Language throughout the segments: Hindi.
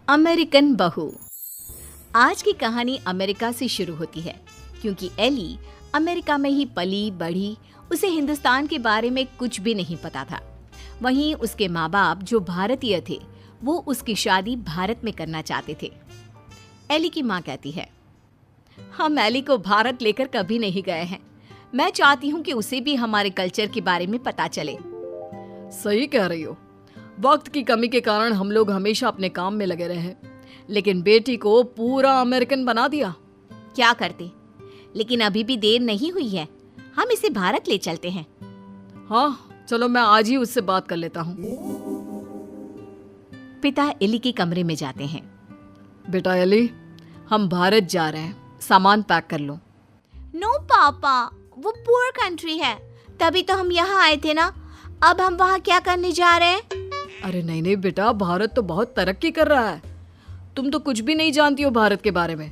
अमेरिकन बहू। आज की कहानी अमेरिका से शुरू होती है क्योंकि एली अमेरिका में ही पली बढ़ी। उसे हिंदुस्तान के बारे में कुछ भी नहीं पता था। वहीं उसके माँ बाप जो भारतीय थे वो उसकी शादी भारत में करना चाहते थे। एली की माँ कहती है, हम एली को भारत लेकर कभी नहीं गए हैं। मैं चाहती हूँ कि उसे भी हमारे कल्चर के बारे में पता चले। सही कह रही हो। वक्त की कमी के कारण हम लोग हमेशा अपने काम में लगे रहे, लेकिन बेटी को पूरा अमेरिकन बना दिया। क्या करते, लेकिन अभी भी देर नहीं हुई है। हम इसे भारत ले चलते हैं। हाँ चलो, मैं आज ही उससे बात कर लेता हूँ। पिता एली के कमरे में जाते हैं। बेटा एली, हम भारत जा रहे हैं, सामान पैक कर लो। नो पापा, वो पुअर कंट्री है, तभी तो हम यहाँ आए थे ना। अब हम वहाँ क्या करने जा रहे हैं? अरे नहीं नहीं बेटा, भारत तो बहुत तरक्की कर रहा है। तुम तो कुछ भी नहीं जानती हो भारत के बारे में,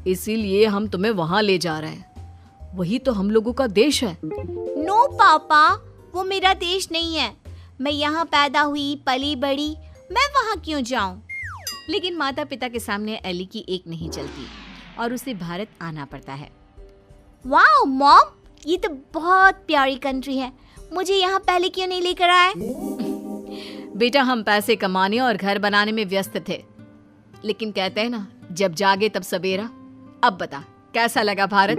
इसीलिए हम तुम्हें वहाँ ले जा रहे हैं। वही तो हम लोगों का देश है। नो पापा, वो मेरा देश नहीं है। मैं यहाँ पैदा हुई, पली बड़ी, मैं वहाँ क्यों जाऊँ? लेकिन माता पिता के सामने एली की एक नहीं चलती और उसे भारत आना पड़ता है। वाओ मॉम, ये तो बहुत प्यारी कंट्री है। मुझे यहाँ पहले क्यों नहीं लेकर आए? बेटा, हम पैसे कमाने और घर बनाने में व्यस्त थे, लेकिन कहते हैं ना, जब जागे तब सवेरा। अब बता, कैसा लगा भारत?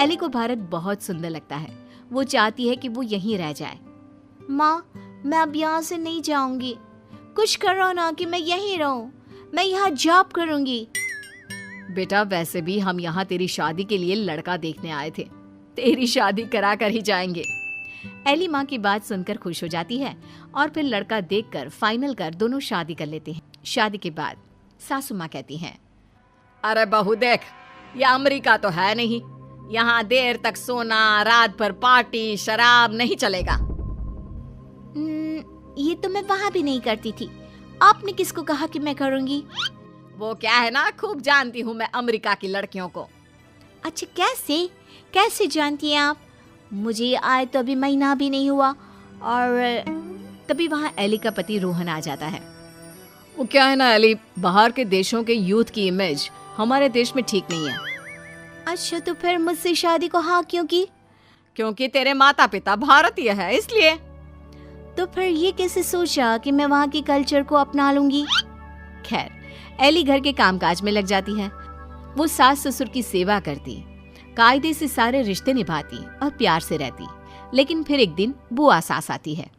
एली को भारत बहुत सुंदर लगता है। वो चाहती है कि वो यहीं रह जाए। माँ, मैं अब यहाँ से नहीं जाऊंगी। कुछ करो ना कि मैं यहीं रहूं। मैं यहाँ जॉब करूंगी। बेटा, वैसे भी हम यहाँ तेरी शादी के लिए लड़का देखने आए थे। तेरी शादी करा कर ही जाएंगे। एली माँ की बात सुनकर खुश हो जाती है और फिर लड़का देखकर फाइनल कर दोनों शादी कर लेते हैं। शादी के बाद सासू माँ कहती हैं, अरे बहू देख, ये अमेरिका तो है नहीं। यहाँ देर तक सोना, रात भर पार्टी, शराब नहीं चलेगा। ये तो मैं वहाँ भी नहीं करती थी। आपने किसको कहा कि मैं करूँगी? वो क्या है ना, खूब जानती हूँ मैं अमेरिका की लड़कियों को। अच्छा, कैसे जानती हैं आप? मुझे आए तो अभी महीना भी नहीं हुआ। और तभी वहाँ एली का पति रोहन आ जाता है। वो क्या है ना एली, बाहर के देशों के यूथ की इमेज हमारे देश में ठीक नहीं है। अच्छा, तो फिर मुझसे शादी को हाँ क्यों की? क्योंकि तेरे माता पिता भारतीय है, इसलिए। तो फिर ये कैसे सोचा कि मैं वहाँ के कल्चर को अपना लूंगी? खैर, एली घर के कामकाज में लग जाती है। वो सास ससुर की सेवा करती, कायदे से सारे रिश्ते निभाती और प्यार से रहती। लेकिन फिर एक दिन बुआ सास आती है।